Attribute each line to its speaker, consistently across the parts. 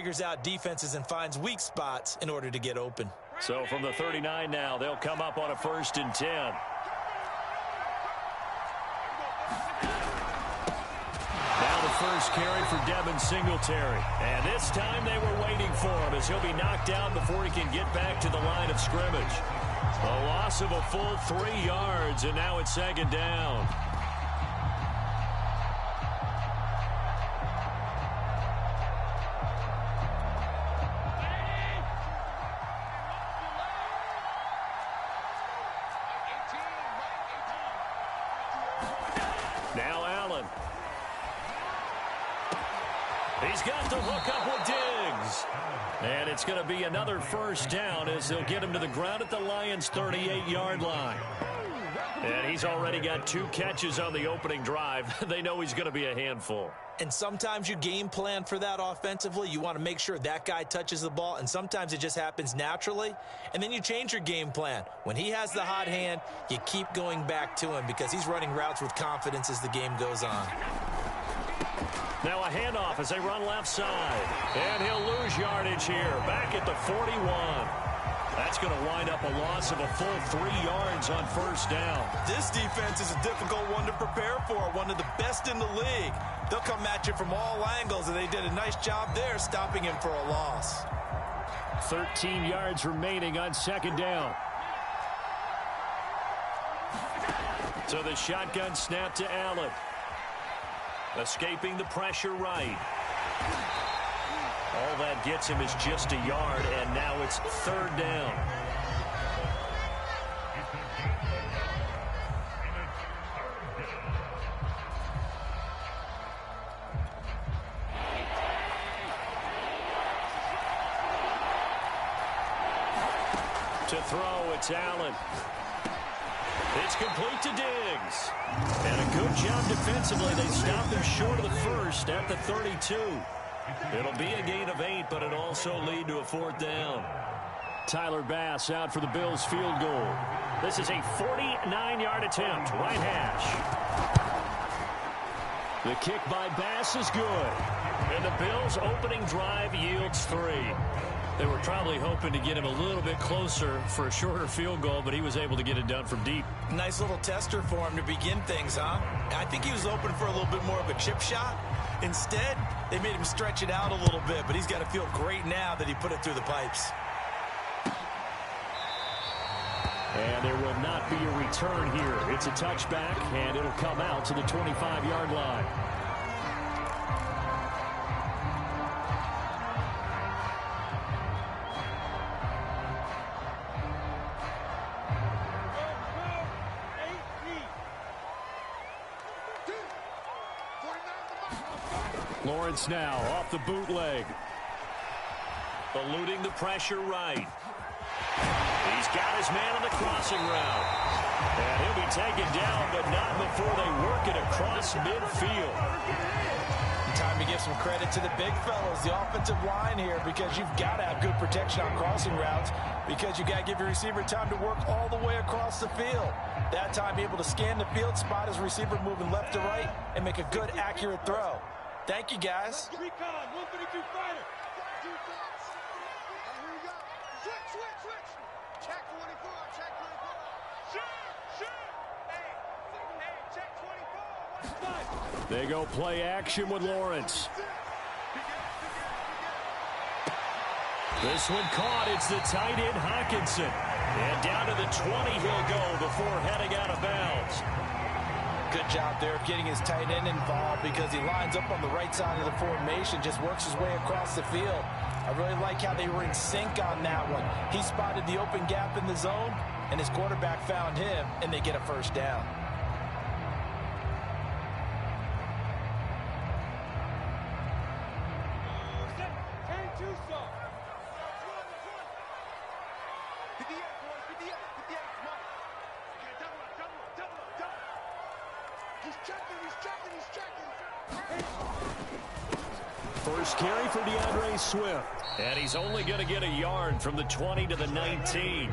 Speaker 1: figures out defenses and finds weak spots in order to get open.
Speaker 2: So from the 39 now, they'll come up on a 1st and 10. Now the first carry for Devin Singletary. And this time they were waiting for him as he'll be knocked down before he can get back to the line of scrimmage. A loss of a full 3 yards, and now it's 2nd down. Now Allen. He's got the hook up with Diggs. And it's going to be another 1st down as they'll get him to the ground at the Lions' 38-yard line. And he's already got 2 catches on the opening drive. They know he's going to be a handful.
Speaker 1: And sometimes you game plan for that offensively. You want to make sure that guy touches the ball, and sometimes it just happens naturally. And then you change your game plan. When he has the hot hand, you keep going back to him because he's running routes with confidence as the game goes on.
Speaker 2: Now a handoff as they run left side. And he'll lose yardage here. Back at the 41. That's going to wind up a loss of a full 3 yards on 1st down.
Speaker 1: This defense is a difficult one to prepare for, one of the best in the league. They'll come at you from all angles, and they did a nice job there stopping him for a loss.
Speaker 2: 13 yards remaining on 2nd down. So the shotgun snap to Allen. Escaping the pressure right. All that gets him is just a yard, and now it's 3rd down. To throw, it's Allen. It's complete to Diggs. And a good job defensively. They stopped him short of the 1st at the 32. It'll be a gain of 8, but it'll also lead to a 4th down. Tyler Bass out for the Bills field goal. This is a 49-yard attempt, right hash. The kick by Bass is good. And the Bills' opening drive yields 3. They were probably hoping to get him a little bit closer for a shorter field goal, but he was able to get it done from deep.
Speaker 1: Nice little tester for him to begin things, huh? I think he was open for a little bit more of a chip shot. Instead, they made him stretch it out a little bit, but he's got to feel great now that he put it through the pipes.
Speaker 2: And there will not be a return here. It's a touchback, and it'll come out to the 25-yard line. Lawrence now off the bootleg. Eluding the pressure right. He's got his man on the crossing route. And he'll be taken down, but not before they work it across midfield.
Speaker 1: Time to give some credit to the big fellas, the offensive line here, because you've got to have good protection on crossing routes, because you got to give your receiver time to work all the way across the field. That time, be able to scan the field, spot his receiver moving left to right, and make a good, accurate throw. Thank you, guys.
Speaker 3: Recon, 132 fighter. Switch. Check 24, check 24. Shoot. Hey, check 24.
Speaker 2: They go play action with Lawrence. This one caught. It's the tight end, Hockenson. And down to the 20 he'll go before heading out of bounds.
Speaker 1: Good job there of getting his tight end involved because he lines up on the right side of the formation, just works his way across the field. I really like how they were in sync on that one. He spotted the open gap in the zone, and his quarterback found him, and they get a 1st down.
Speaker 2: First carry for DeAndre Swift. And he's only going to get a yard from the 20 to the 19.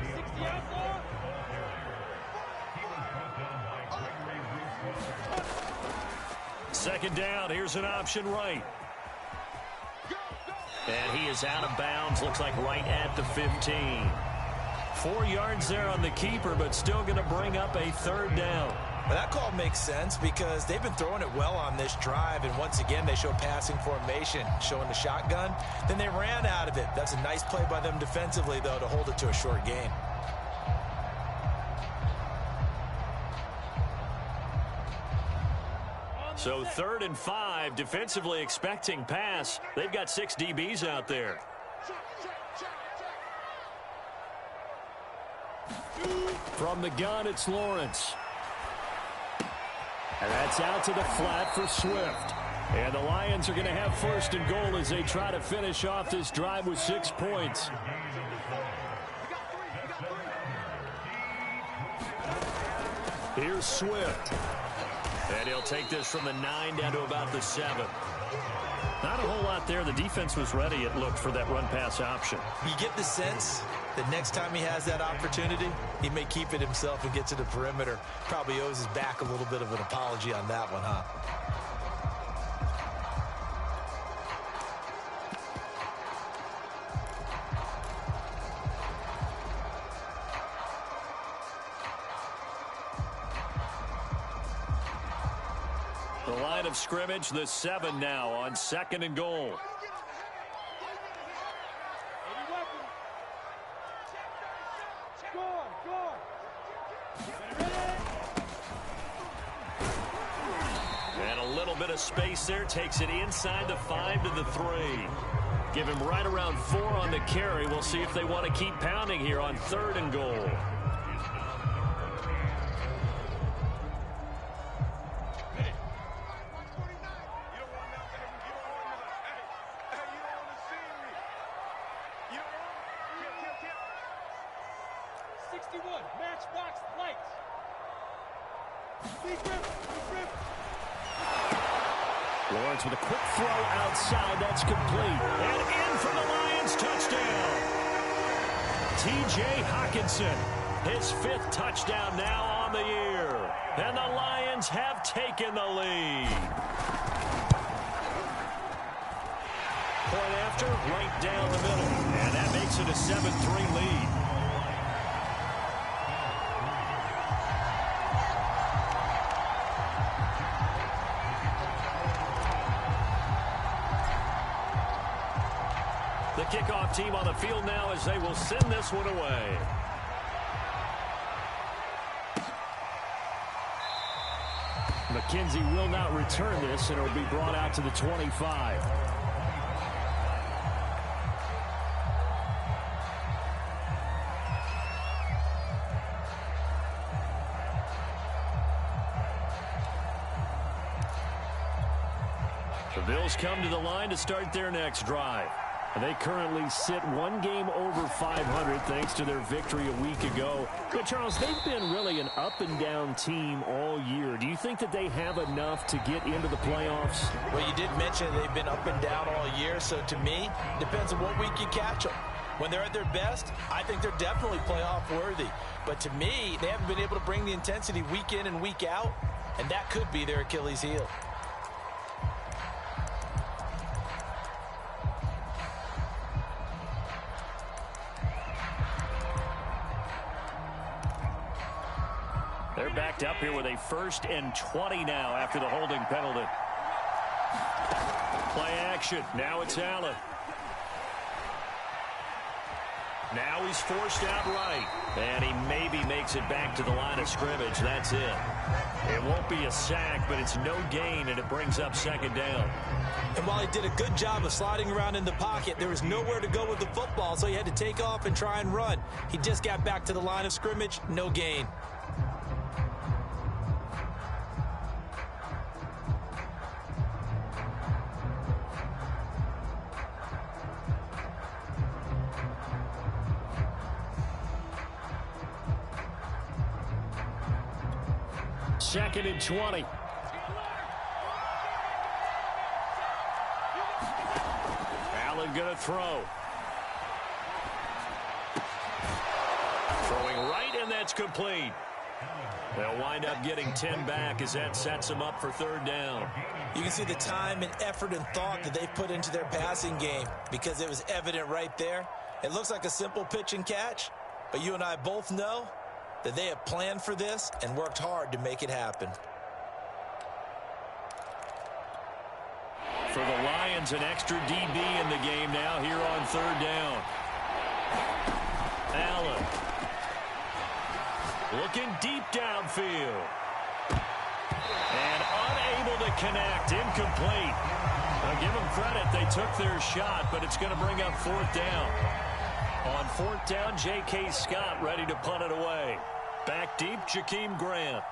Speaker 2: Second down, here's an option right. And he is out of bounds, looks like right at the 15. 4 yards there on the keeper, but still going to bring up a third down.
Speaker 1: Well, that call makes sense because they've been throwing it well on this drive, and once again, they show passing formation, showing the shotgun. Then they ran out of it. That's a nice play by them defensively, though, to hold it to a short gain.
Speaker 2: So 3rd and 5, defensively expecting pass. They've got 6 DBs out there. From the gun, it's Lawrence. And that's out to the flat for Swift. And the Lions are going to have 1st and goal as they try to finish off this drive with 6 points. Here's Swift. And he'll take this from the 9 down to about the 7. Not a whole lot there. The defense was ready, it looked, for that run-pass option.
Speaker 1: You get the sense that next time he has that opportunity, he may keep it himself and get to the perimeter. Probably owes his back a little bit of an apology on that one, huh?
Speaker 2: The line of scrimmage, the 7 now on 2nd and goal. And a little bit of space there, takes it inside the 5 to the 3. Give him right around 4 on the carry. We'll see if they want to keep pounding here on 3rd and goal. Lawrence with a quick throw outside. That's complete. And in for the Lions touchdown. T.J. Hockenson, his 5th touchdown now on the year. And the Lions have taken the lead. Point after, right down the middle. And that makes it a 7-3 lead. The kickoff team on the field now as they will send this one away. McKenzie will not return this, and it will be brought out to the 25. The Bills come to the line to start their next drive. They currently sit 1 game over 500 thanks to their victory a week ago. But, Charles, they've been really an up-and-down team all year. Do you think that they have enough to get into the playoffs?
Speaker 1: Well, you did mention they've been up and down all year, so to me, it depends on what week you catch them. When they're at their best, I think they're definitely playoff worthy. But to me, they haven't been able to bring the intensity week in and week out, and that could be their Achilles heel.
Speaker 2: They're backed up here with a 1st and 20 now after the holding penalty. Play action. Now it's Allen. Now he's forced out right. And he maybe makes it back to the line of scrimmage. That's it. It won't be a sack, but it's no gain, and it brings up 2nd down.
Speaker 1: And while he did a good job of sliding around in the pocket, there was nowhere to go with the football, so he had to take off and try and run. He just got back to the line of scrimmage. No gain.
Speaker 2: Second and 20. Allen going to throw. Throwing right, and that's complete. They'll wind up getting 10 back as that sets them up for third down.
Speaker 1: You can see the time and effort and thought that they've put into their passing game because it was evident right there. It looks like a simple pitch and catch, but you and I both know that they have planned for this and worked hard to make it happen.
Speaker 2: For the Lions, an extra DB in the game now here on third down. Allen. Looking deep downfield. And unable to connect. Incomplete. Now give them credit. They took their shot, but it's going to bring up fourth down. On fourth down, J.K. Scott ready to punt it away. Back deep, Jakeem Grant.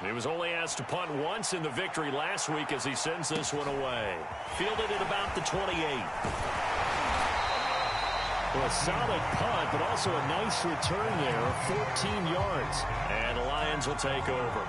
Speaker 2: He was only asked to punt once in the victory last week as he sends this one away. Fielded at about the 28. Well, a solid punt, but also a nice return there of 14 yards. And the Lions will take over.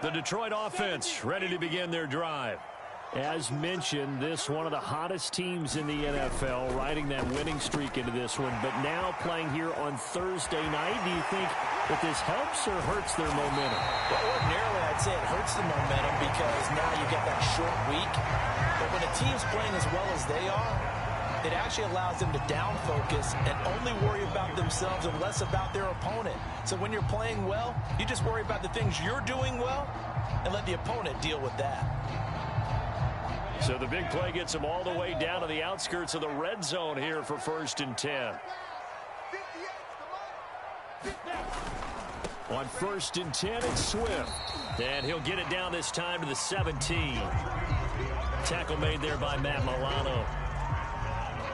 Speaker 2: The Detroit offense ready to begin their drive. As mentioned, this one of the hottest teams in the NFL, riding that winning streak into this one, but now playing here on Thursday night. Do you think that this helps or hurts their momentum?
Speaker 1: Well, ordinarily, I'd say it hurts the momentum because now you've got that short week. But when a team's playing as well as they are, it actually allows them to down focus and only worry about themselves and less about their opponent. So when you're playing well, you just worry about the things you're doing well and let the opponent deal with that.
Speaker 2: So the big play gets them all the way down to the outskirts of the red zone here for 1st and 10. On 1st and 10, it's Swift. And he'll get it down this time to the 17. Tackle made there by Matt Milano.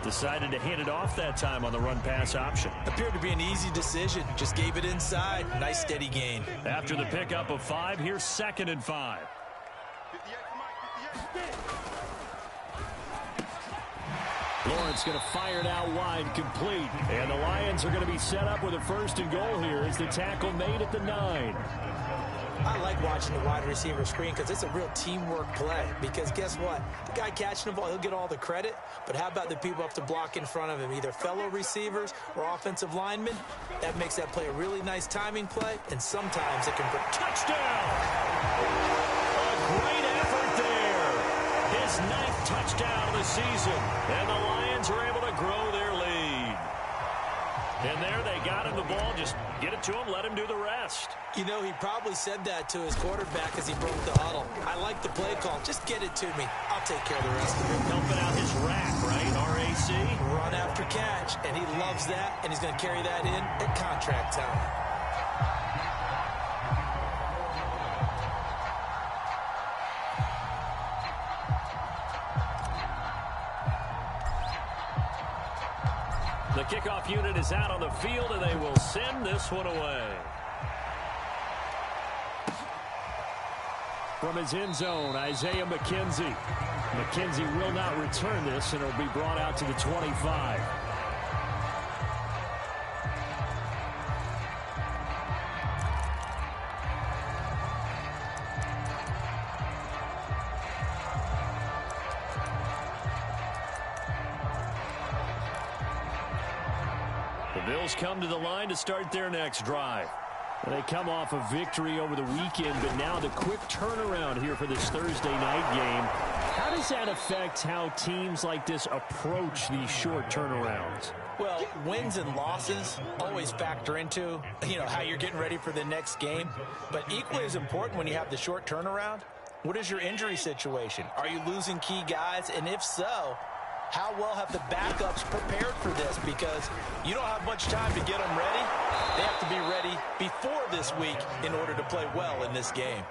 Speaker 2: Decided to hand it off that time on the run-pass option.
Speaker 1: Appeared to be an easy decision. Just gave it inside. Nice steady gain.
Speaker 2: After the pickup of 5, here's 2nd and 5. Lawrence going to fire it out wide, complete. And the Lions are going to be set up with a 1st and goal here as the tackle made at the 9.
Speaker 1: I like watching the wide receiver screen because it's a real teamwork play. Because guess what? The guy catching the ball, he'll get all the credit. But how about the people up to block in front of him, either fellow receivers or offensive linemen? That makes that play a really nice timing play, and sometimes it can bring
Speaker 2: touchdown. A great effort there. His 9th touchdown of the season, and the Lions are able to grow their lead. And there they got him the ball. Just get it to him, let him do the rest.
Speaker 1: You know, he probably said that to his quarterback as he broke the huddle. I like the play call. Just get it to me. I'll take care of the rest of it.
Speaker 2: Helping out his rack, right? RAC.
Speaker 1: Run after catch, and he loves that, and he's going to carry that in at contract time.
Speaker 2: The kickoff unit is out on the field, and they will send this one away. From his end zone, Isaiah McKenzie. McKenzie will not return this, and it'll be brought out to the 25. The Bills come to the line to start their next drive. They come off a victory over the weekend, but now the quick turnaround here for this Thursday night game. How does that affect how teams like this approach these short turnarounds?
Speaker 1: Well, wins and losses always factor into, how you're getting ready for the next game. But equally as important when you have the short turnaround, what is your injury situation? Are you losing key guys? And if so, how well have the backups prepared for this? Because you don't have much time to get them ready. They have to be ready before this week in order to play well in this game.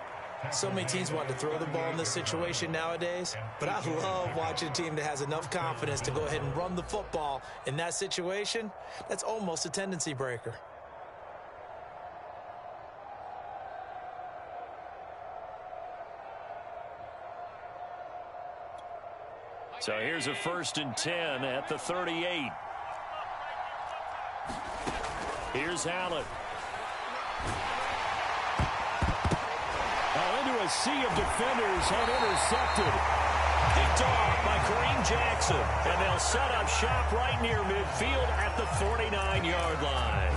Speaker 1: So many teams want to throw the ball in this situation nowadays, but I love watching a team that has enough confidence to go ahead and run the football in that situation. That's almost a tendency breaker.
Speaker 2: So here's a 1st and 10 at the 38. Here's Allen. Into a sea of defenders and intercepted. Picked off by Kareem Jackson. And they'll set up shop right near midfield at the 49-yard line.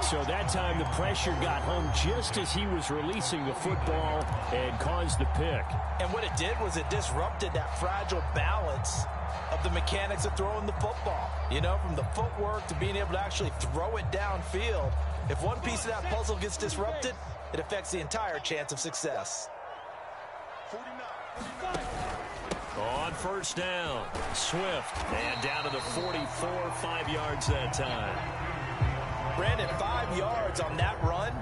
Speaker 2: So that time the pressure got home just as he was releasing the football and caused the pick.
Speaker 1: And what it did was it disrupted that fragile balance of the mechanics of throwing the football. You know, from the footwork to being able to actually throw it downfield. If one piece of that puzzle gets disrupted, it affects the entire chance of success.
Speaker 2: On 1st down, Swift. And down to the 44, 5 yards that time.
Speaker 1: Brandon, 5 yards on that run.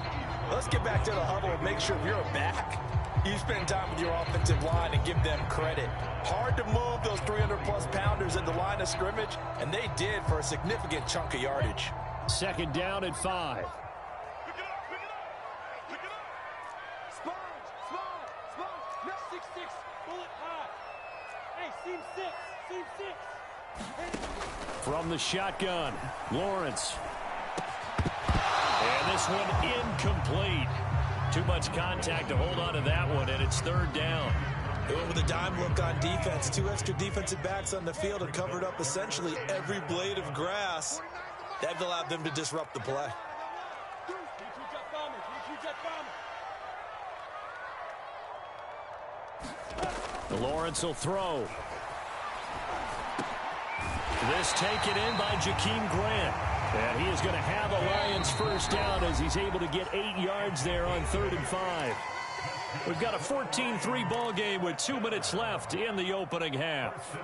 Speaker 1: Let's get back to the huddle and make sure if you're a back, you spend time with your offensive line and give them credit. Hard to move those 300-plus pounders at the line of scrimmage, and they did for a significant chunk of yardage.
Speaker 2: 2nd down and 5. From the shotgun, Lawrence. And this one incomplete. Too much contact to hold on to that one, and it's 3rd down.
Speaker 1: They went with a dime look on defense. 2 extra defensive backs on the field and covered up essentially every blade of grass. That allowed them to disrupt the play.
Speaker 2: Lawrence will throw. This taken in by Jakeem Grant. And he is going to have a Lions 1st down as he's able to get 8 yards there on 3rd and 5. We've got a 14-3 ball game with 2 minutes left in the opening half.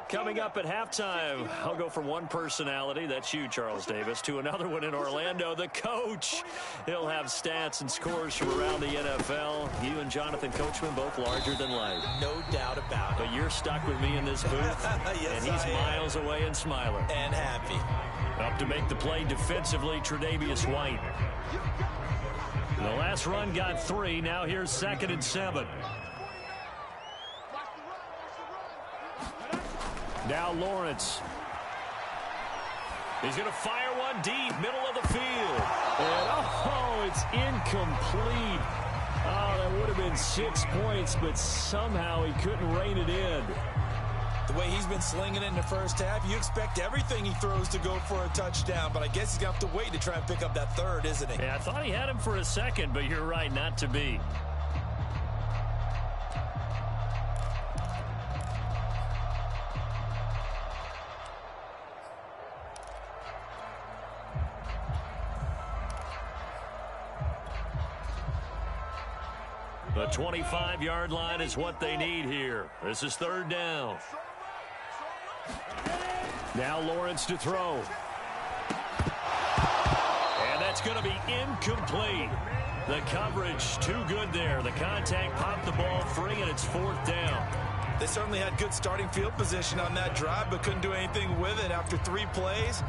Speaker 2: Coming up at halftime, I'll go from one personality, that's you, Charles Davis, to another one in Orlando, the coach. He'll have stats and scores from around the NFL. You and Jonathan Coachman, both larger than life.
Speaker 1: No doubt about it.
Speaker 2: But you're stuck with me in this booth,
Speaker 1: yes,
Speaker 2: and he's miles away and smiling.
Speaker 1: And happy.
Speaker 2: Up to make the play defensively, Tre'Davious White. The last run got 3. Now here's 2nd and 7. Now Lawrence. He's going to fire one deep, middle of the field. And, oh, it's incomplete. Oh, that would have been 6 points, but somehow he couldn't rein it in.
Speaker 1: The way he's been slinging it in the first half, you expect everything he throws to go for a touchdown, but I guess he's going to have to wait to try and pick up that 3rd, isn't he?
Speaker 2: Yeah, I thought he had him for a second, but you're right, not to be. The 25-yard line is what they need here. This is 3rd down. Now Lawrence to throw. And that's going to be incomplete. The coverage too good there. The contact popped the ball free, and it's 4th down.
Speaker 1: They certainly had good starting field position on that drive, but couldn't do anything with it after 3 plays.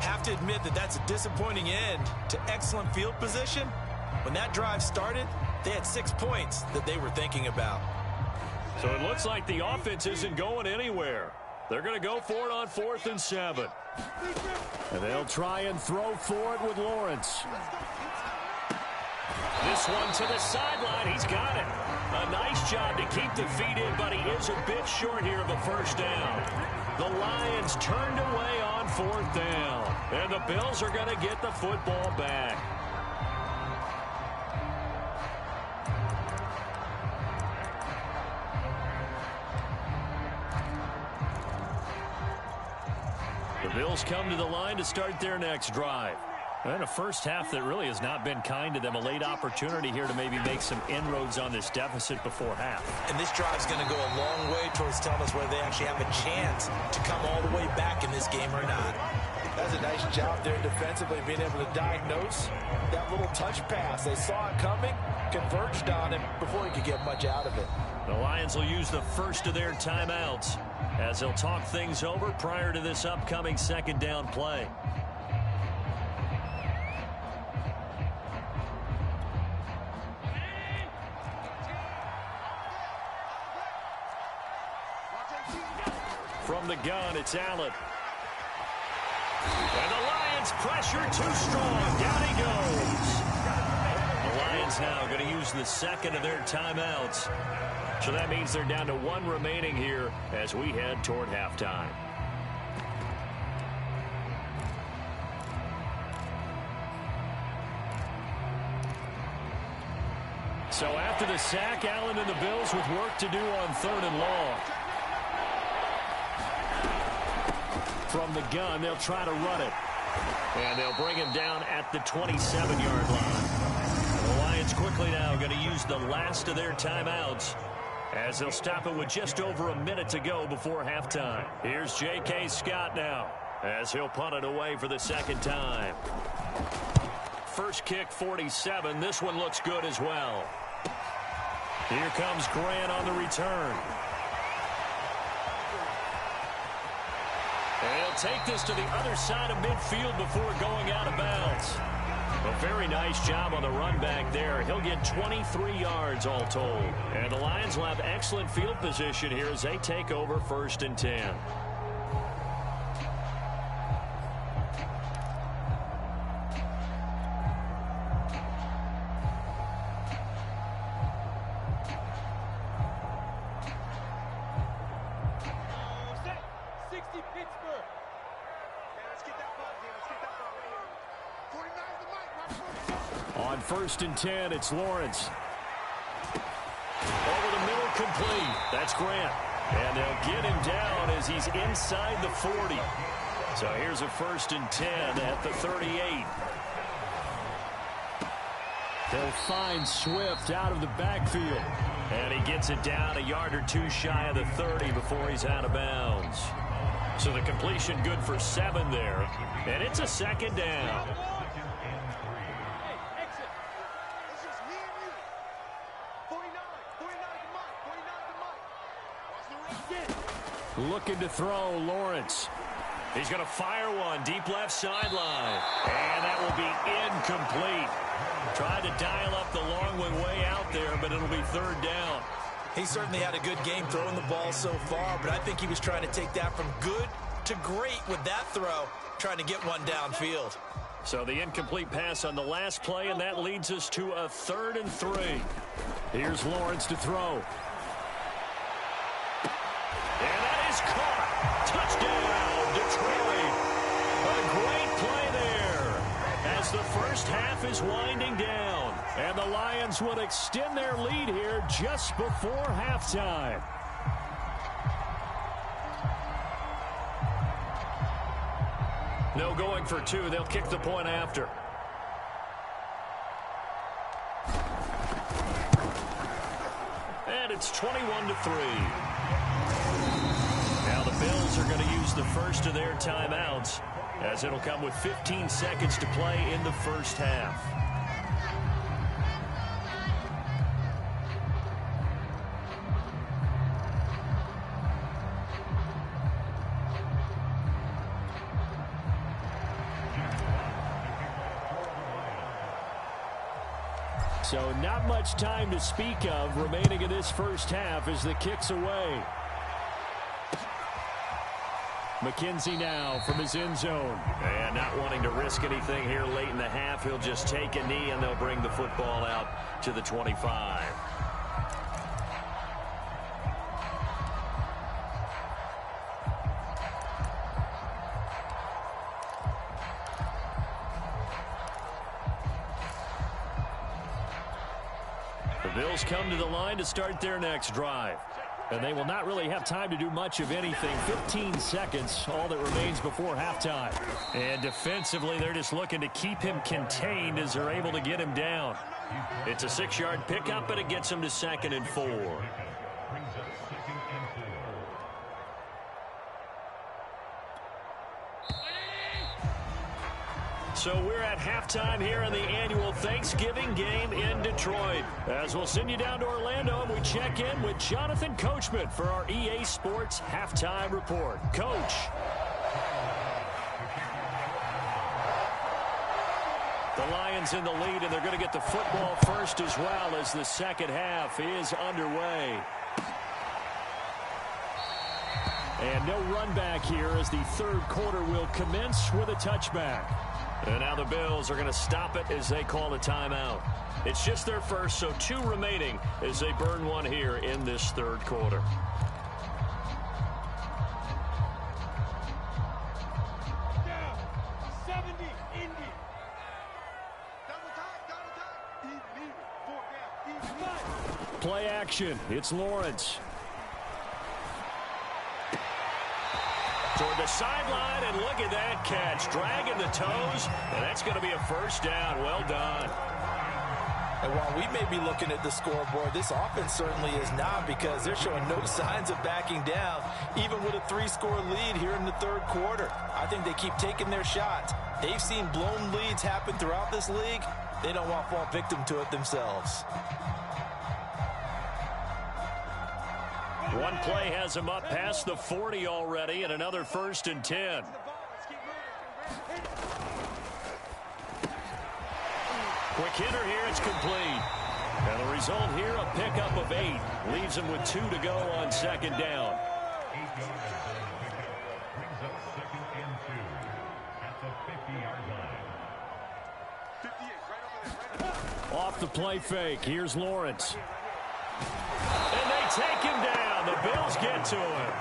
Speaker 1: Have to admit that that's a disappointing end to excellent field position. When that drive started, they had 6 points that they were thinking about.
Speaker 2: So it looks like the offense isn't going anywhere. They're going to go for it on 4th and 7. And they'll try and throw for it with Lawrence. This one to the sideline. He's got it. A nice job to keep the feet in, but he is a bit short here of a 1st down. The Lions turned away on 4th down. And the Bills are going to get the football back. The Bills come to the line to start their next drive. And a first half that really has not been kind to them. A late opportunity here to maybe make some inroads on this deficit before half.
Speaker 1: And this drive's going to go a long way towards telling us whether they actually have a chance to come all the way back in this game or not. That's a nice job there defensively, being able to diagnose that little touch pass. They saw it coming, converged on it before he could get much out of it.
Speaker 2: The Lions will use the first of their timeouts as they'll talk things over prior to this upcoming 2nd down play. From the gun, it's Allen. And the Lions pressure too strong. Down he goes. The Lions now going to use the second of their timeouts. So that means they're down to one remaining here as we head toward halftime. So after the sack, Allen and the Bills with work to do on 3rd and long. From the gun, they'll try to run it. And they'll bring him down at the 27-yard line. The Lions quickly now going to use the last of their timeouts as they'll stop it with just over a minute to go before halftime. Here's J.K. Scott now as he'll punt it away for the second time. First kick, 47. This one looks good as well. Here comes Grant on the return. And he'll take this to the other side of midfield before going out of bounds. A very nice job on the run back there. He'll get 23 yards all told. And the Lions will have excellent field position here as they take over 1st and 10. On 1st and 10, it's Lawrence. Over the middle, complete. That's Grant. And they'll get him down as he's inside the 40. So here's a 1st and 10 at the 38. They'll find Swift out of the backfield. And he gets it down a yard or two shy of the 30 before he's out of bounds. So the completion good for 7 there. And it's a 2nd down. Looking to throw, Lawrence. He's going to fire one deep left sideline. And that will be incomplete. Tried to dial up the long one way out there, but it'll be 3rd down.
Speaker 1: He certainly had a good game throwing the ball so far, but I think he was trying to take that from good to great with that throw, trying to get one downfield.
Speaker 2: So the incomplete pass on the last play, and that leads us to a 3rd and 3. Here's Lawrence to throw. And that is caught. Touchdown, Detroit. A great play there as the first half is winding down. And the Lions would extend their lead here just before halftime. No going for 2. They'll kick the point after. And it's 21-3. Now the Bills are going to use the first of their timeouts as it'll come with 15 seconds to play in the first half. So not much time to speak of remaining in this first half as the kick's away. McKenzie now from his end zone. And not wanting to risk anything here late in the half, he'll just take a knee and they'll bring the football out to the 25. The Bills come to the line to start their next drive. And they will not really have time to do much of anything. 15 seconds, all that remains before halftime. And defensively, they're just looking to keep him contained as they're able to get him down. It's a 6-yard pickup, and it gets him to 2nd and 4. So we're at halftime here in the annual Thanksgiving game in Detroit. As we'll send you down to Orlando, and we check in with Jonathan Coachman for our EA Sports Halftime Report. Coach. The Lions in the lead, and they're going to get the football first as well as the second half is underway. And no run back here as the third quarter will commence with a touchback. And now the Bills are going to stop it as they call a timeout. It's just their first, so 2 remaining as they burn one here in this third quarter.
Speaker 3: Down. 70, Indy. Double time. Even. 4 down. Even.
Speaker 2: Play action. It's Lawrence. Toward the sideline, and look at that catch. Dragging the toes, and that's going to be a first down. Well done.
Speaker 1: And while we may be looking at the scoreboard, this offense certainly is not, because they're showing no signs of backing down, even with a 3-score lead here in the third quarter. I think they keep taking their shots. They've seen blown leads happen throughout this league. They don't want to fall victim to it themselves.
Speaker 2: One play has him up past the 40 already, and another 1st and 10. Quick hitter here, it's complete. And the result here, a pickup of 8. Leaves him with 2 to go on 2nd down.
Speaker 4: Brings up 2nd and 2 at the 50-yard line.
Speaker 2: Off the play fake, here's Lawrence. And they take him down. The Bills get to him.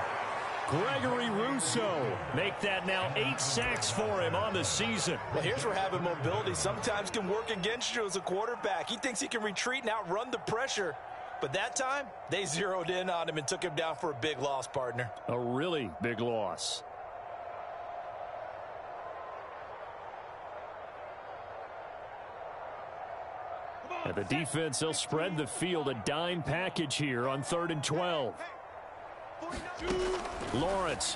Speaker 2: Gregory Rousseau make that now 8 sacks for him on the season.
Speaker 1: Well, here's where having mobility sometimes can work against you as a quarterback. He thinks he can retreat and outrun the pressure. But that time, they zeroed in on him and took him down for a big loss, partner.
Speaker 2: A really big loss. And the defense, they'll spread the field, a dime package here on 3rd and 12. Lawrence.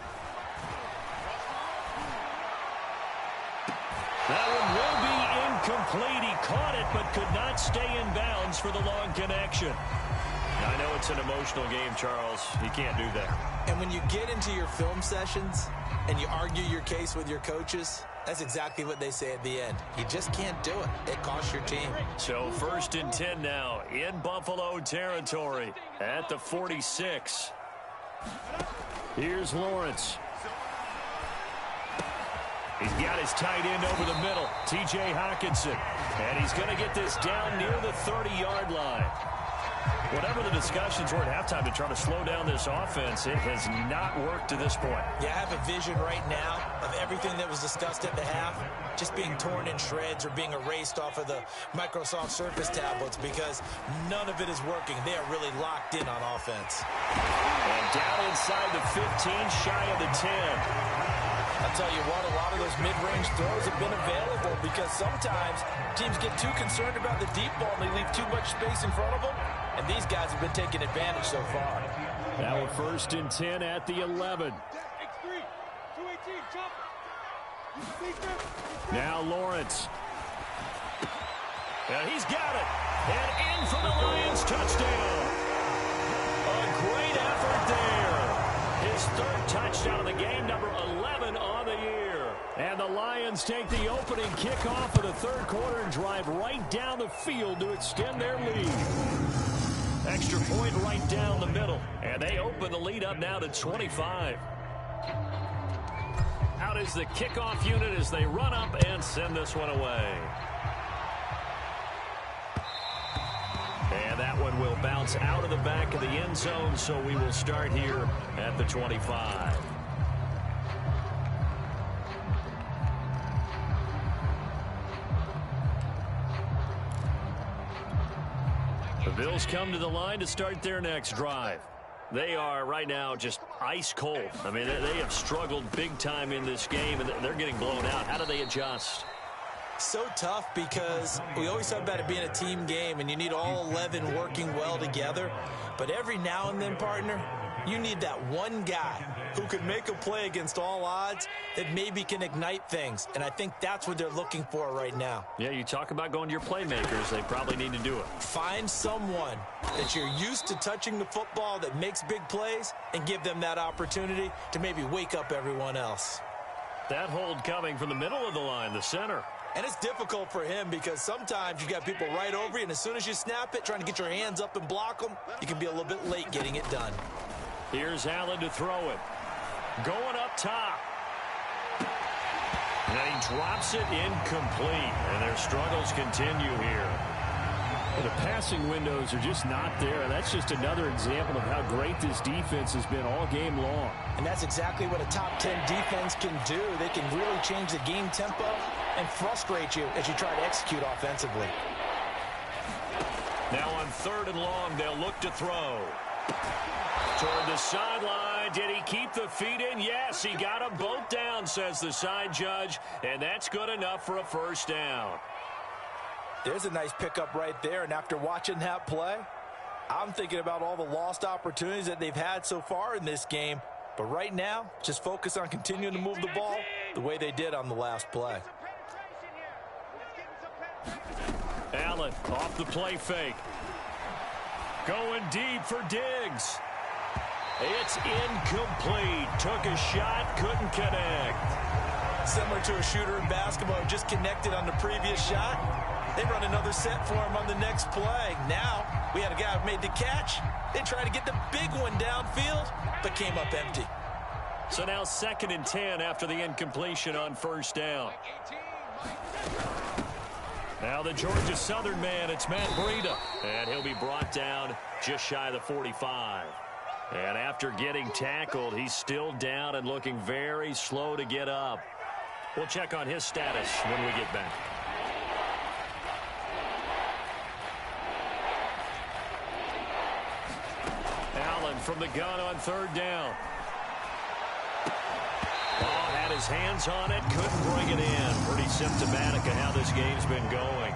Speaker 2: That one will be incomplete. He caught it but could not stay in bounds for the long connection. I know it's an emotional game, Charles. You can't do that.
Speaker 1: And when you get into your film sessions and you argue your case with your coaches, that's exactly what they say at the end. You just can't do it. It costs your team.
Speaker 2: So 1st and 10 now in Buffalo territory at the 46. Here's Lawrence. He's got his tight end over the middle, T.J. Hockenson. And he's going to get this down near the 30-yard line. Whatever the discussions were at halftime to try to slow down this offense, it has not worked to this point.
Speaker 1: Yeah, I have a vision right now of everything that was discussed at the half just being torn in shreds or being erased off of the Microsoft Surface tablets, because none of it is working. They are really locked in on offense.
Speaker 2: And down inside the 15, shy of the 10.
Speaker 1: I'll tell you what, a lot of those mid-range throws have been available, because sometimes teams get too concerned about the deep ball and they leave too much space in front of them, and these guys have been taking advantage so far.
Speaker 2: Now a 1st and 10 at the 11. Now Lawrence. And he's got it. And in for the Lions touchdown. A great effort there. His 3rd touchdown of the game, number 11 on the year. And the Lions take the opening kickoff of the 3rd quarter and drive right down the field to extend their lead. Extra point right down the middle. And they open the lead up now to 25. Out is the kickoff unit as they run up and send this one away. And that one will bounce out of the back of the end zone, so we will start here at the 25. The Bills come to the line to start their next drive. They are right now just ice cold. I mean, they have struggled big time in this game, and they're getting blown out. How do they adjust?
Speaker 1: So tough, because we always talk about it being a team game and you need all 11 working well together. But every now and then, partner, you need that one guy who can make a play against all odds that maybe can ignite things. And I think that's what they're looking for right now.
Speaker 2: Yeah, you talk about going to your playmakers. They probably need to do it.
Speaker 1: Find someone that you're used to touching the football that makes big plays and give them that opportunity to maybe wake up everyone else.
Speaker 2: That hold coming from the middle of the line, the center.
Speaker 1: And it's difficult for him because sometimes you got people right over you, and as soon as you snap it, trying to get your hands up and block them, you can be a little bit late getting it done.
Speaker 2: Here's Allen to throw it. Going up top. And he drops it incomplete. And their struggles continue here.
Speaker 5: Well, the passing windows are just not there. That's just another example of how great this defense has been all game long.
Speaker 1: And that's exactly what a top 10 defense can do. They can really change the game tempo and frustrate you as you try to execute offensively.
Speaker 2: Now on 3rd and long, they'll look to throw. Toward the sideline. Did he keep the feet in? Yes, he got them both down, says the side judge. And that's good enough for a first down.
Speaker 1: There's a nice pickup right there. And after watching that play, I'm thinking about all the lost opportunities that they've had so far in this game. But right now, just focus on continuing to move the ball the way they did on the last play.
Speaker 2: Allen off the play fake. Going deep for Diggs. It's incomplete. Took a shot, couldn't connect.
Speaker 1: Similar to a shooter in basketball who just connected on the previous shot. They run another set for him on the next play. Now, we had a guy who made the catch. They tried to get the big one downfield, but came up empty.
Speaker 2: So now 2nd and 10 after the incompletion on first down. Now the Georgia Southern man, it's Matt Breida. And he'll be brought down just shy of the 45. And after getting tackled, he's still down and looking very slow to get up. We'll check on his status when we get back. Allen from the gun on 3rd down. Oh, had his hands on it, couldn't bring it in. Pretty symptomatic of how this game's been going.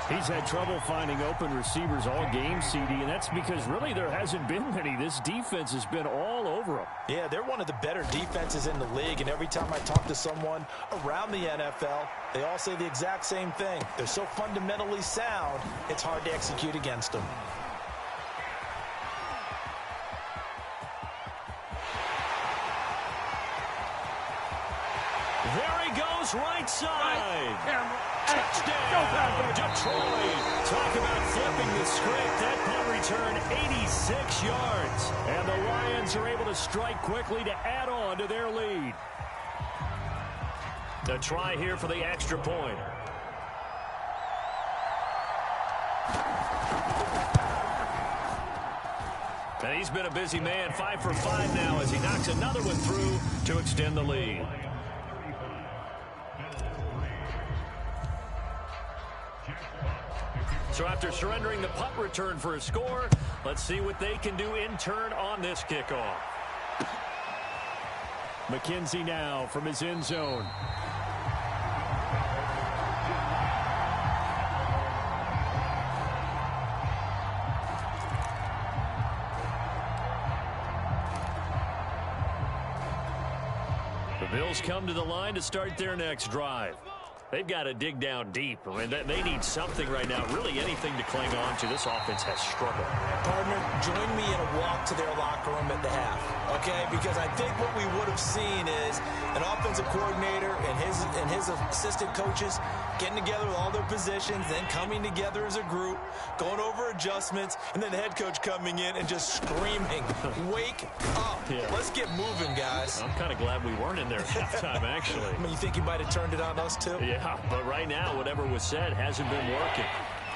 Speaker 5: He's had trouble finding open receivers all game, CD, and that's because really there hasn't been many. This defense has been all over them.
Speaker 1: Yeah, they're one of the better defenses in the league, and every time I talk to someone around the NFL, they all say the exact same thing. They're so fundamentally sound, it's hard to execute against them.
Speaker 2: There he goes, right side. Touchdown, Detroit. Talk about flipping the script. That punt return 86 yards. And the Lions are able to strike quickly to add on to their lead. The try here for the extra point. And he's been a busy man, 5 for 5 now as he knocks another one through to extend the lead. So after surrendering the punt return for a score, let's see what they can do in turn on this kickoff.
Speaker 5: McKenzie now from his end zone.
Speaker 2: The Bills come to the line to start their next drive. They've got to dig down deep. I mean, they need something right now, really anything to cling on to. This offense has struggled.
Speaker 1: Partner, join me in a walk to their locker room at the half, okay? Because I think what we would have seen is an offensive coordinator and his assistant coaches getting together with all their positions, then coming together as a group, going over adjustments, and then the head coach coming in and just screaming, wake up. Yeah. Let's get moving, guys.
Speaker 2: I'm kind of glad we weren't in there at halftime, actually.
Speaker 1: I mean, you think he might have turned it on us, too?
Speaker 2: Yeah, but right now, whatever was said hasn't been working.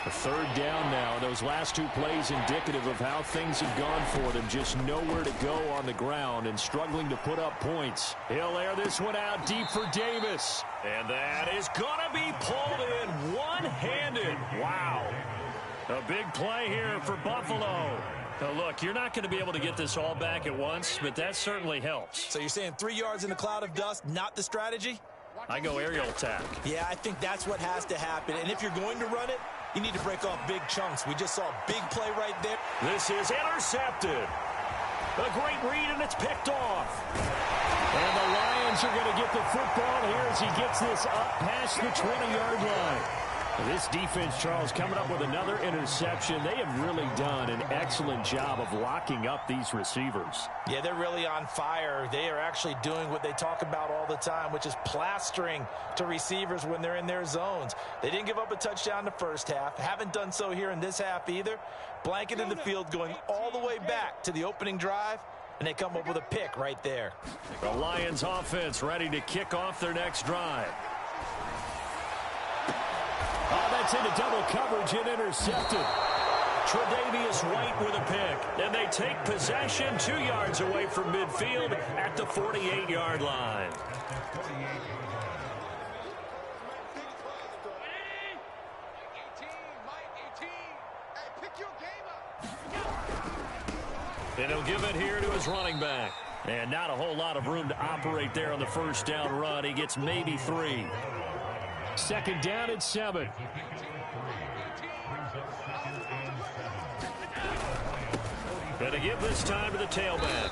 Speaker 5: A 3rd down now. Those last 2 plays indicative of how things have gone for them. Just nowhere to go on the ground and struggling to put up points. He'll air this one out deep for Davis.
Speaker 2: And that is going to be pulled in one-handed. Wow. A big play here for Buffalo. Now, look, you're not going to be able to get this all back at once, but that certainly helps.
Speaker 1: So you're saying 3 yards in a cloud of dust, not the strategy?
Speaker 2: I go aerial attack.
Speaker 1: Yeah, I think that's what has to happen. And if you're going to run it, you need to break off big chunks. We just saw a big play right there.
Speaker 2: This is intercepted. A great read, and it's picked off.
Speaker 5: And the Lions are going to get the football here as he gets this up past the 20-yard line. This defense, Charles, coming up with another interception. They have really done an excellent job of locking up these receivers.
Speaker 1: Yeah, they're really on fire. They are actually doing what they talk about all the time, which is plastering to receivers when they're in their zones. They didn't give up a touchdown the first half. Haven't done so here in this half either. Blanketed the field going all the way back to the opening drive. and they come up with a pick right there.
Speaker 2: The Lions offense ready to kick off their next drive.
Speaker 5: Oh, that's into double coverage and intercepted.
Speaker 2: Tre'Davious White with a pick. And they take possession 2 yards away from midfield at the 48-yard line. And he'll give it here to his running back. And not a whole lot of room to operate there on the first down run. He gets maybe 3.
Speaker 5: Second down at 7.
Speaker 2: And to give this time to the tailback.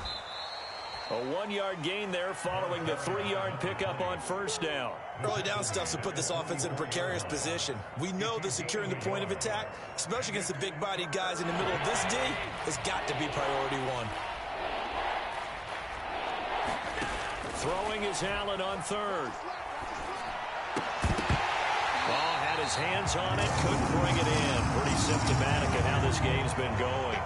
Speaker 2: A 1-yard gain there following the 3-yard pickup on first down.
Speaker 1: Early down stuff to put this offense in a precarious position. We know that securing the point of attack, especially against the big-bodied guys in the middle of this D, has got to be priority 1.
Speaker 2: Throwing is Allen on third. Ball had his hands on it, couldn't bring it in. Pretty symptomatic of how this game's been going.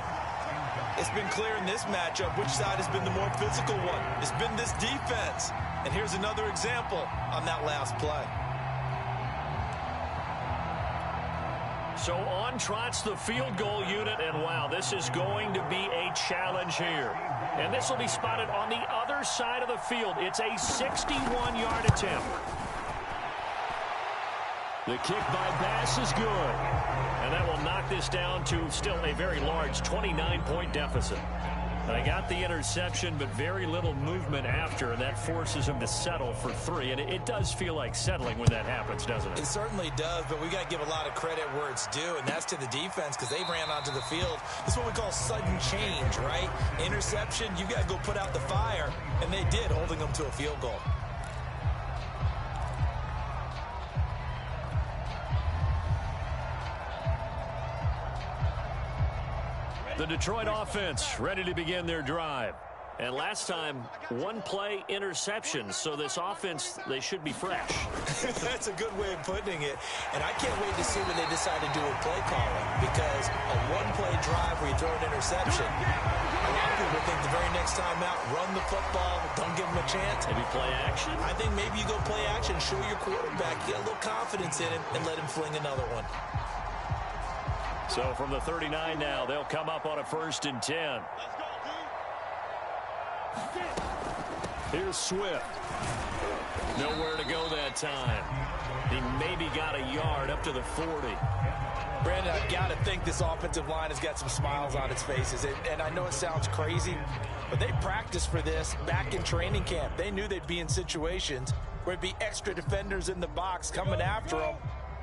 Speaker 1: It's been clear in this matchup which side has been the more physical one. It's been this defense. And here's another example on that last play.
Speaker 2: So on trots the field goal unit, and wow, this is going to be a challenge here. And this will be spotted on the other side of the field. It's a 61-yard attempt.
Speaker 5: The kick by Bass is good.
Speaker 2: And that will knock this down to still a very large 29-point deficit. They got the interception, but very little movement after, and that forces him to settle for 3. And it does feel like settling when that happens, doesn't it?
Speaker 1: It certainly does, but we got to give a lot of credit where it's due, and that's to the defense because they ran onto the field. This is what we call sudden change, right? Interception, you got to go put out the fire, and they did, holding them to a field goal.
Speaker 2: The Detroit offense ready to begin their drive. And last time, 1-play interception. So this offense, they should be fresh.
Speaker 1: That's a good way of putting it. And I can't wait to see what they decide to do with play calling. Because a 1-play drive where you throw an interception, a lot of people think the very next time out, run the football, don't give them a chance.
Speaker 2: Maybe play action?
Speaker 1: I think maybe you go play action, show your quarterback, get a little confidence in him, and let him fling another one.
Speaker 2: So from the 39 now, they'll come up on a 1st and 10.
Speaker 5: Here's Swift.
Speaker 2: Nowhere to go that time. He maybe got a yard up to the 40.
Speaker 1: Brandon, I've got to think this offensive line has got some smiles on its faces. And I know it sounds crazy, but they practiced for this back in training camp. They knew they'd be in situations where it'd be extra defenders in the box coming after them,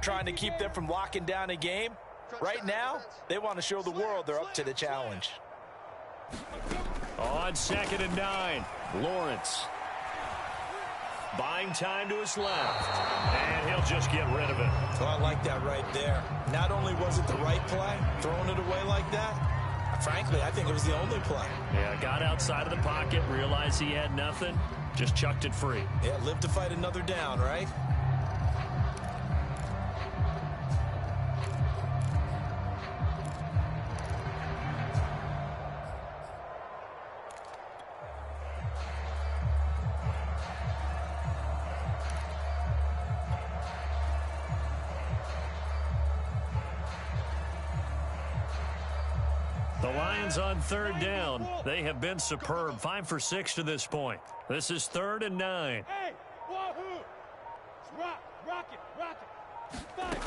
Speaker 1: trying to keep them from locking down a game. Right now, they want to show the world they're up to the challenge.
Speaker 2: On 2nd and 9, Lawrence. Buying time to his left. And he'll just get rid of it.
Speaker 1: Well, I like that right there. Not only was it the right play, throwing it away like that, frankly, I think it was the only play.
Speaker 2: Yeah, got outside of the pocket, realized he had nothing, just chucked it free.
Speaker 1: Yeah, live to fight another down, right?
Speaker 2: The Lions on 3rd down. They have been superb. 5 for 6 to this point. This is 3rd and 9.
Speaker 3: Hey, wahoo! Rock it. Fight.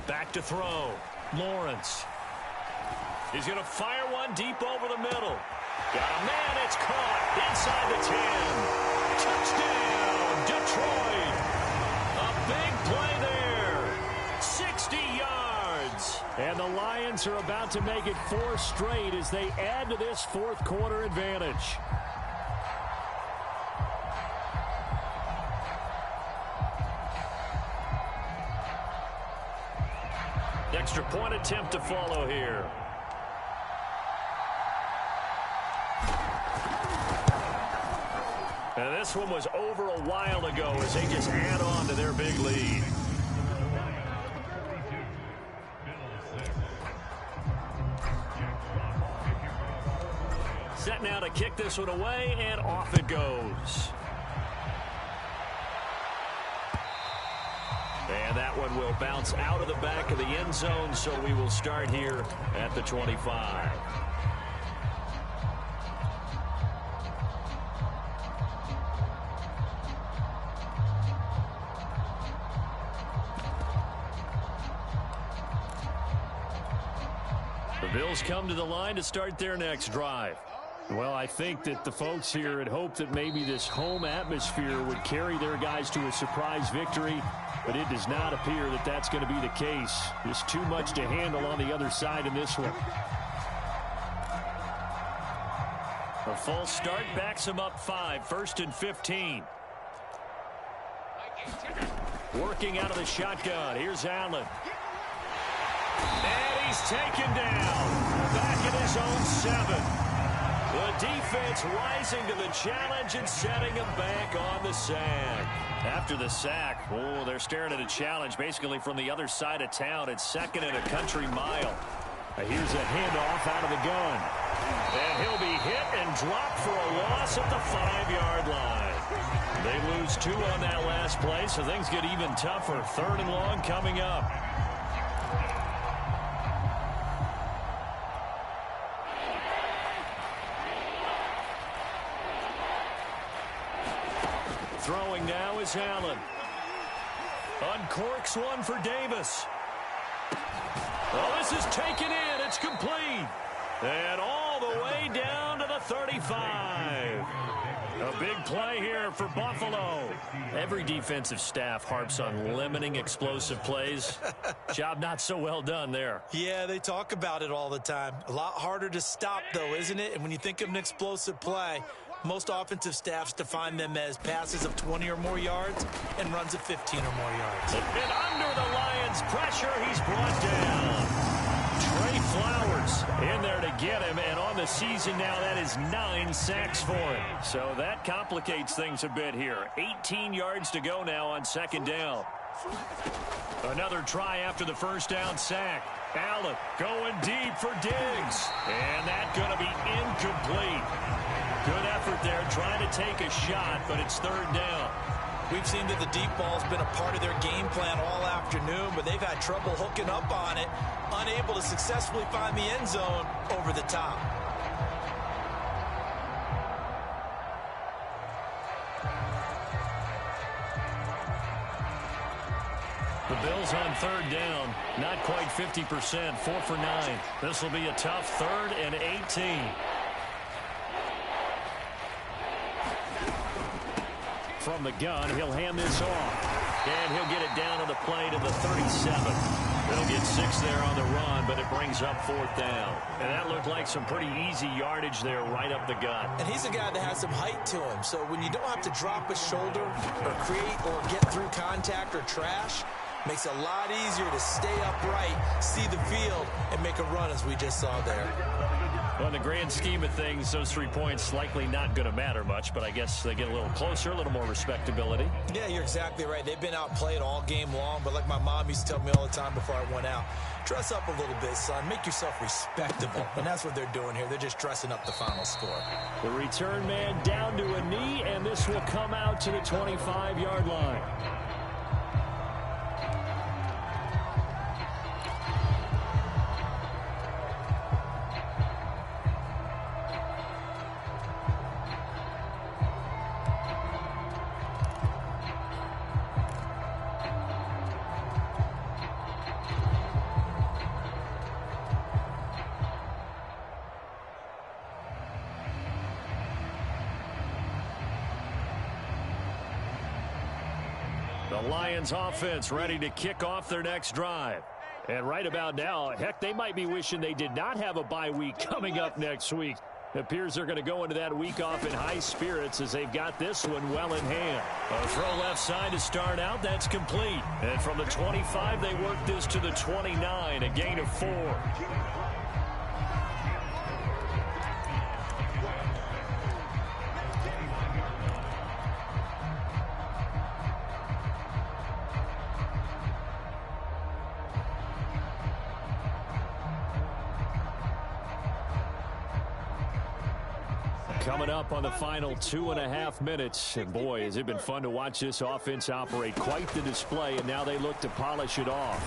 Speaker 2: Back to throw. Lawrence. He's going to fire one deep over the middle. Got a man. It's caught inside the 10. Touchdown, Detroit. A big play there. 60 yards.
Speaker 5: And the Lions are about to make it 4 straight as they add to this 4th quarter advantage.
Speaker 2: Extra point attempt to follow here. And this one was over a while ago as they just add on to their big lead. Set now to kick this one away, and off it goes. And that one will bounce out of the back of the end zone, so we will start here at the 25. The Bills come to the line to start their next drive. Well, I think that the folks here had hoped that maybe this home atmosphere would carry their guys to a surprise victory, but it does not appear that that's going to be the case. Just too much to handle on the other side in this one. A false start backs him up 5, 1st and 15. Working out of the shotgun. Here's Allen. And he's taken down. Back at his own 7. The defense rising to the challenge and setting him back on the sack. After the sack, oh, they're staring at a challenge basically from the other side of town. It's 2nd and a country mile. Here's a handoff out of the gun. And he'll be hit and dropped for a loss at the 5-yard line. They lose 2 on that last play, so things get even tougher. 3rd and long coming up. Throwing now is Allen. Uncorks one for Davis. Oh, this is taken in. It's complete. And all the way down to the 35. A big play here for Buffalo. Every defensive staff harps on limiting explosive plays. Job not so well done there.
Speaker 1: Yeah, they talk about it all the time. A lot harder to stop, though, isn't it? And when you think of an explosive play, most offensive staffs define them as passes of 20 or more yards and runs of 15 or more yards.
Speaker 2: And under the Lions' pressure, he's brought down. Trey Flowers in there to get him, and on the season now, that is 9 sacks for him. So that complicates things a bit here. 18 yards to go now on 2nd down. Another try after the 1st down sack. Allen going deep for Diggs. And that's going to be incomplete. Good effort there, trying to take a shot, but it's 3rd down.
Speaker 1: We've seen that the deep ball's been a part of their game plan all afternoon, but they've had trouble hooking up on it, unable to successfully find the end zone over the top.
Speaker 2: The Bills on 3rd down, not quite 50%, 4 for 9. This will be a tough 3rd and 18. From the gun, he'll hand this off. And he'll get it down on the play to the 37. They'll get 6 there on the run, but it brings up 4th down. And that looked like some pretty easy yardage there right up the gut.
Speaker 1: And he's a guy that has some height to him. So when you don't have to drop a shoulder or create or get through contact or trash, makes it a lot easier to stay upright, see the field, and make a run as we just saw there.
Speaker 2: Well, in the grand scheme of things, those 3 points likely not going to matter much, but I guess they get a little closer, a little more respectability.
Speaker 1: Yeah, you're exactly right. They've been outplayed all game long, but like my mom used to tell me all the time before I went out, dress up a little bit, son. Make yourself respectable. And that's what they're doing here. They're just dressing up the final score.
Speaker 5: The return man down to a knee, and this will come out to the 25-yard line.
Speaker 2: The Lions offense ready to kick off their next drive.
Speaker 5: And right about now, heck, they might be wishing they did not have a bye week coming up next week. It appears they're going to go into that week off in high spirits as they've got this one well in hand.
Speaker 2: A throw left side to start out. That's complete. And from the 25, they work this to the 29, a gain of 4.
Speaker 5: Coming up on the final 2.5 minutes. And boy, has it been fun to watch this offense operate. Quite the display, and now they look to polish it off.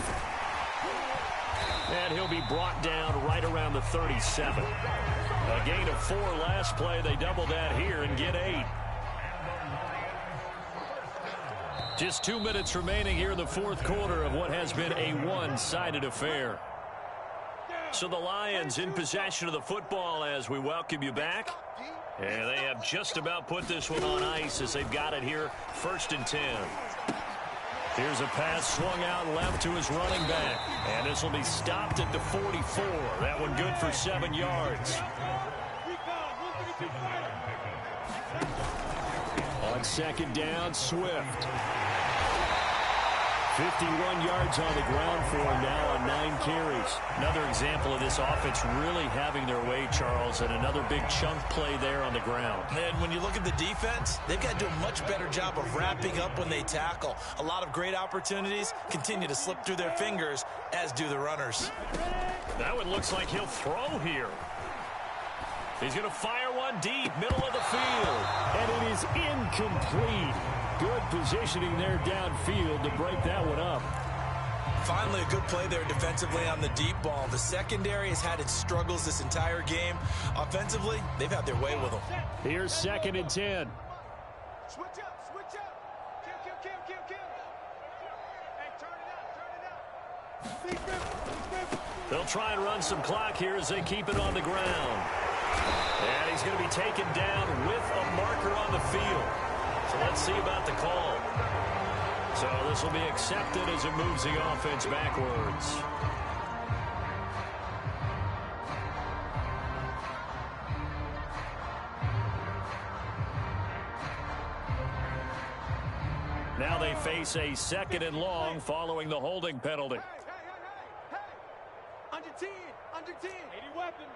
Speaker 5: And he'll be brought down right around the 37. A gain of 4 last play. They double that here and get 8. Just 2 minutes remaining here in the fourth quarter of what has been a one-sided affair. So the Lions in possession of the football as we welcome you back. And they have just about put this one on ice as they've got it here, 1st and 10. Here's a pass swung out left to his running back. And this will be stopped at the 44. That one good for 7 yards. On 2nd down, Swift. 51 yards on the ground for him now on 9 carries. Another example of this offense really having their way, Charles, and another big chunk play there on the ground.
Speaker 1: And when you look at the defense, they've got to do a much better job of wrapping up when they tackle. A lot of great opportunities continue to slip through their fingers, as do the runners.
Speaker 5: That one looks like he'll throw here. He's going to fire one deep, middle of the field. And it is incomplete. Good positioning there downfield to break that one up.
Speaker 1: Finally, a good play there defensively on the deep ball. The secondary has had its struggles this entire game. Offensively, they've had their way with them.
Speaker 5: Here's 2nd and 10.
Speaker 3: Switch up, switch up. Kill. Hey, turn it out.
Speaker 5: They'll try and run some clock here as they keep it on the ground. And he's going to be taken down with a marker on the field. So let's see about the call. So this will be accepted as it moves the offense backwards. Now they face a 2nd and long following the holding penalty.
Speaker 3: Hey. Under 10. 80 weapon.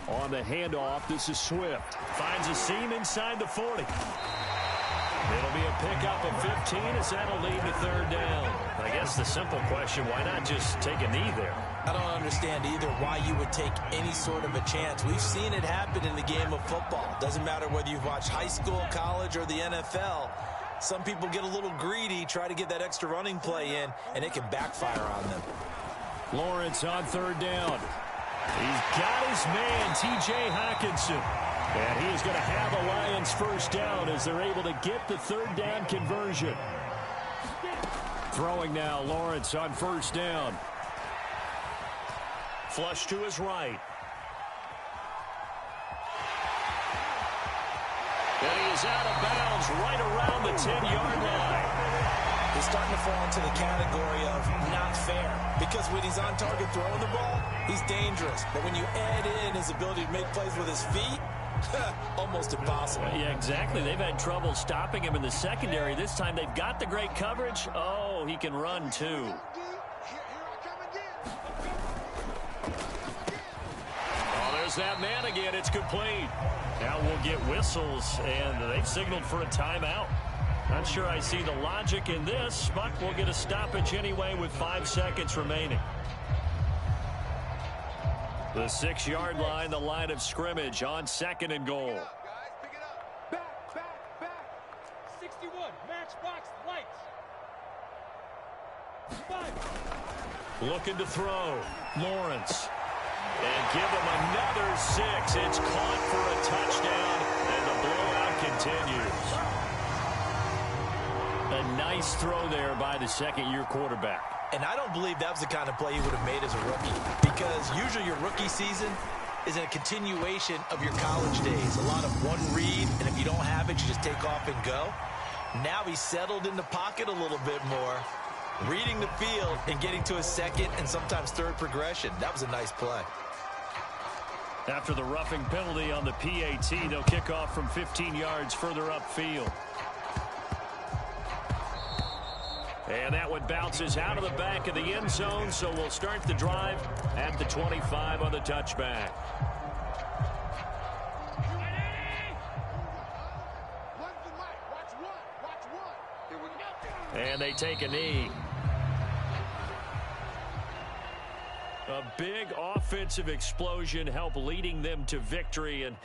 Speaker 5: On the handoff, this is Swift. Finds a seam inside the 40. It'll be a pickup of 15 as that'll lead to 3rd down. I guess the simple question, why not just take a knee there?
Speaker 1: I don't understand either why you would take any sort of a chance. We've seen it happen in the game of football. Doesn't matter whether you've watched high school, college, or the NFL. Some people get a little greedy, try to get that extra running play in, and it can backfire on them.
Speaker 5: Lawrence on 3rd down. He's got his man, T.J. Hawkinson. And he is going to have the Lions 1st down as they're able to get the 3rd down conversion. Throwing now, Lawrence on 1st down. Flush to his right. And he is out of bounds right around the 10-yard line.
Speaker 1: He's starting to fall into the category of not fair. Because when he's on target throwing the ball, he's dangerous. But when you add in his ability to make plays with his feet, almost impossible.
Speaker 5: Yeah, exactly. They've had trouble stopping him in the secondary. This time they've got the great coverage. Oh, he can run too. Oh, there's that man again. It's complete. Now we'll get whistles, and they've signaled for a timeout. Not sure I see the logic in this, but we'll get a stoppage anyway with 5 seconds remaining. The 6-yard line, the line of scrimmage on 2nd and goal.
Speaker 3: Back. 61, matchbox lights. 5.
Speaker 5: Looking to throw. Lawrence. And give him another 6. It's caught for a touchdown, and the blowout continues. A nice throw there by the 2nd-year quarterback.
Speaker 1: And I don't believe that was the kind of play he would have made as a rookie. Because usually your rookie season is a continuation of your college days. A lot of one read, and if you don't have it, you just take off and go. Now he's settled in the pocket a little bit more, reading the field and getting to his 2nd and sometimes 3rd progression. That was a nice play.
Speaker 5: After the roughing penalty on the PAT, they'll kick off from 15 yards further upfield. And that one bounces out of the back of the end zone, so we'll start the drive at the 25 on the touchback. And they take a knee.
Speaker 2: A big offensive explosion helped leading them to victory. And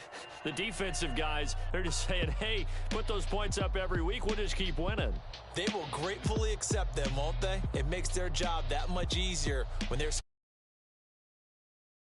Speaker 2: the defensive guys, they're just saying, hey, put those points up every week. We'll just keep winning.
Speaker 1: They will gratefully accept them, won't they? It makes their job that much easier when they're